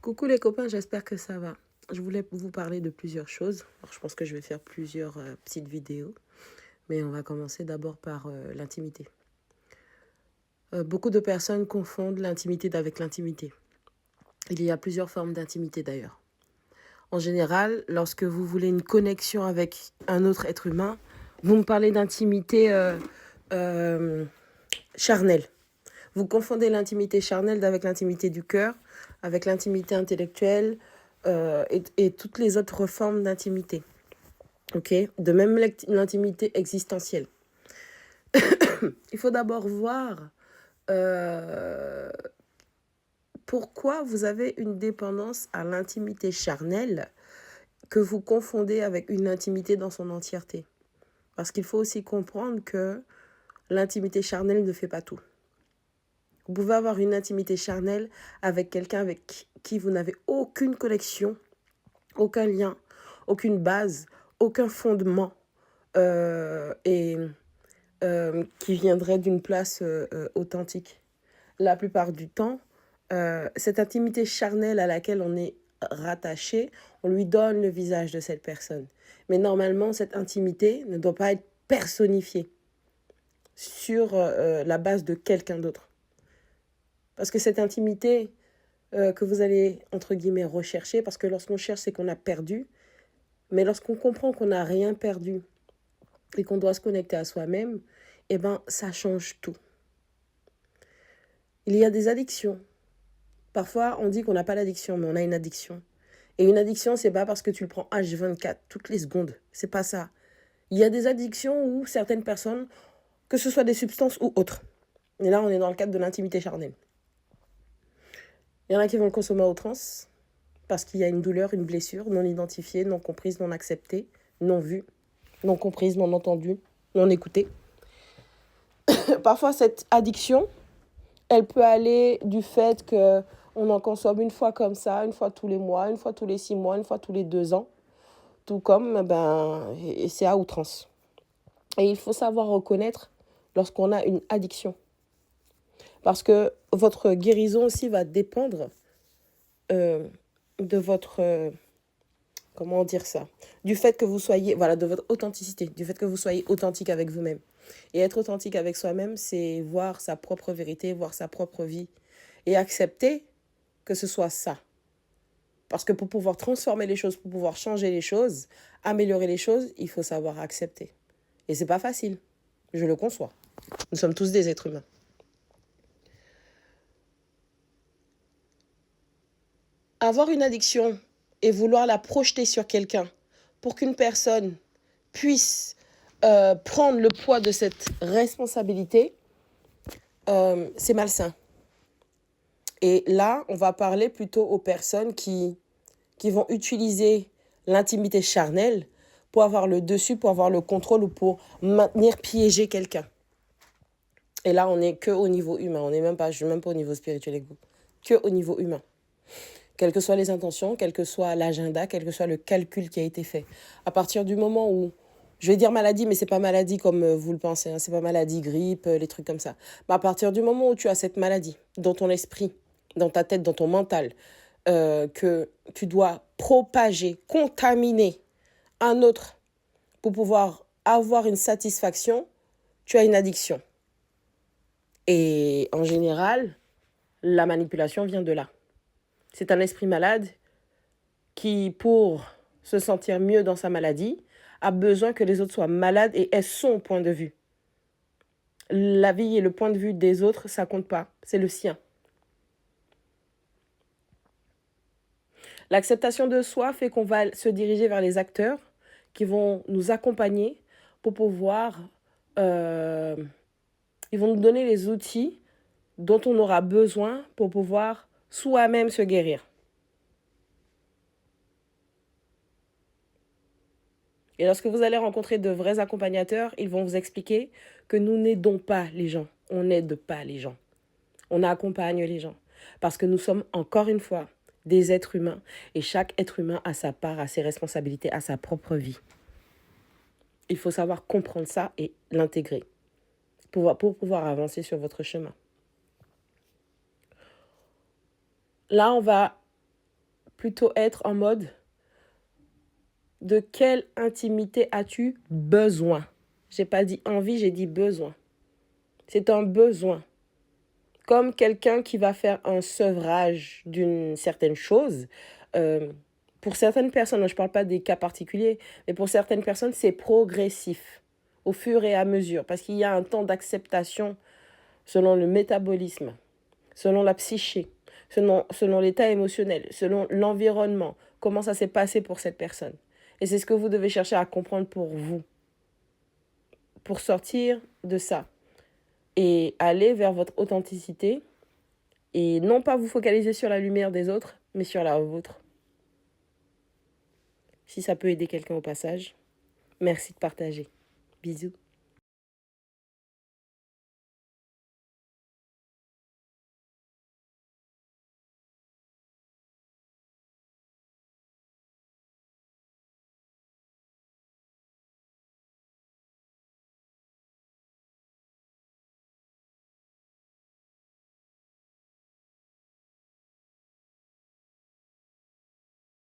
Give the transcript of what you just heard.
Coucou les copains, j'espère que ça va. Je voulais vous parler de plusieurs choses. Alors, je pense que je vais faire plusieurs petites vidéos, mais on va commencer d'abord par l'intimité. Beaucoup de personnes confondent l'intimité avec l'intimité. Il y a plusieurs formes d'intimité d'ailleurs. En général, lorsque vous voulez une connexion avec un autre être humain, vous me parlez d'intimité euh, charnelle. Vous confondez l'intimité charnelle avec l'intimité du cœur, avec l'intimité intellectuelle et toutes les autres formes d'intimité. Ok. De même l'intimité existentielle. Il faut d'abord voir euh, pourquoi vous avez une dépendance à l'intimité charnelle que vous confondez avec une intimité dans son entièreté. Parce qu'il faut aussi comprendre que l'intimité charnelle ne fait pas tout. Vous pouvez avoir une intimité charnelle avec quelqu'un avec qui vous n'avez aucune connexion, aucun lien, aucune base, aucun fondement et qui viendrait d'une place authentique. La plupart du temps, cette intimité charnelle à laquelle on est rattaché, on lui donne le visage de cette personne. Mais normalement, cette intimité ne doit pas être personnifiée sur la base de quelqu'un d'autre. Parce que cette intimité que vous allez, entre guillemets, rechercher, parce que lorsqu'on cherche, c'est qu'on a perdu. Mais lorsqu'on comprend qu'on n'a rien perdu et qu'on doit se connecter à soi-même, eh ben, ça change tout. Il y a des addictions. Parfois, on dit qu'on n'a pas d'addiction, mais on a une addiction. Et une addiction, c'est pas parce que tu le prends H24 toutes les secondes. C'est pas ça. Il y a des addictions où certaines personnes, que ce soit des substances ou autres. Et là, on est dans le cadre de l'intimité charnelle. Il y en a qui vont le consommer à outrance parce qu'il y a une douleur, une blessure non identifiée, non comprise, non acceptée, non vue, non comprise, non entendue, non écoutée. Parfois, cette addiction, elle peut aller du fait qu'on en consomme une fois comme ça, une fois tous les mois, une fois tous les 6 mois, une fois tous les 2 ans. Tout comme, et c'est à outrance. Et il faut savoir reconnaître lorsqu'on a une addiction. Parce que votre guérison aussi va dépendre de votre... comment dire ça, du fait que vous soyez, voilà, de votre authenticité, du fait que vous soyez authentique avec vous-même. Et être authentique avec soi-même, c'est voir sa propre vérité, voir sa propre vie et accepter que ce soit ça. Parce que pour pouvoir transformer les choses, pour pouvoir changer les choses, améliorer les choses, il faut savoir accepter. Et c'est pas facile, je le conçois. Nous sommes tous des êtres humains. Avoir une addiction et vouloir la projeter sur quelqu'un pour qu'une personne puisse prendre le poids de cette responsabilité, c'est malsain. Et là, on va parler plutôt aux personnes qui vont utiliser l'intimité charnelle pour avoir le dessus, pour avoir le contrôle ou pour maintenir, piéger quelqu'un. Et là, on n'est qu'au niveau humain. On n'est même pas, je suis même pas au niveau spirituel avec vous. Qu'au niveau humain. Quelles que soient les intentions, quel que soit l'agenda, quel que soit le calcul qui a été fait. À partir du moment où, je vais dire maladie, mais c'est pas maladie comme vous le pensez, hein, c'est pas maladie, grippe, les trucs comme ça. Mais à partir du moment où tu as cette maladie dans ton esprit, dans ta tête, dans ton mental, que tu dois propager, contaminer un autre pour pouvoir avoir une satisfaction, tu as une addiction. Et en général, la manipulation vient de là. C'est un esprit malade qui, pour se sentir mieux dans sa maladie, a besoin que les autres soient malades et aient son point de vue. La vie et le point de vue des autres, ça compte pas. C'est le sien. L'acceptation de soi fait qu'on va se diriger vers les acteurs qui vont nous accompagner pour pouvoir... ils vont nous donner les outils dont on aura besoin pour pouvoir soi-même se guérir. Et lorsque vous allez rencontrer de vrais accompagnateurs, ils vont vous expliquer que nous n'aidons pas les gens. On n'aide pas les gens. On accompagne les gens. Parce que nous sommes, encore une fois, des êtres humains. Et chaque être humain a sa part, a ses responsabilités, a sa propre vie. Il faut savoir comprendre ça et l'intégrer pour pouvoir avancer sur votre chemin. Là, on va plutôt être en mode de quelle intimité as-tu besoin? J'ai pas dit envie, j'ai dit besoin. C'est un besoin. Comme quelqu'un qui va faire un sevrage d'une certaine chose. Pour certaines personnes, je ne parle pas des cas particuliers, mais pour certaines personnes, c'est progressif, au fur et à mesure, parce qu'il y a un temps d'acceptation selon le métabolisme, selon la psyché, selon l'état émotionnel, selon l'environnement, comment ça s'est passé pour cette personne. Et c'est ce que vous devez chercher à comprendre pour vous, pour sortir de ça et aller vers votre authenticité et non pas vous focaliser sur la lumière des autres, mais sur la vôtre. Si ça peut aider quelqu'un au passage, merci de partager. Bisous.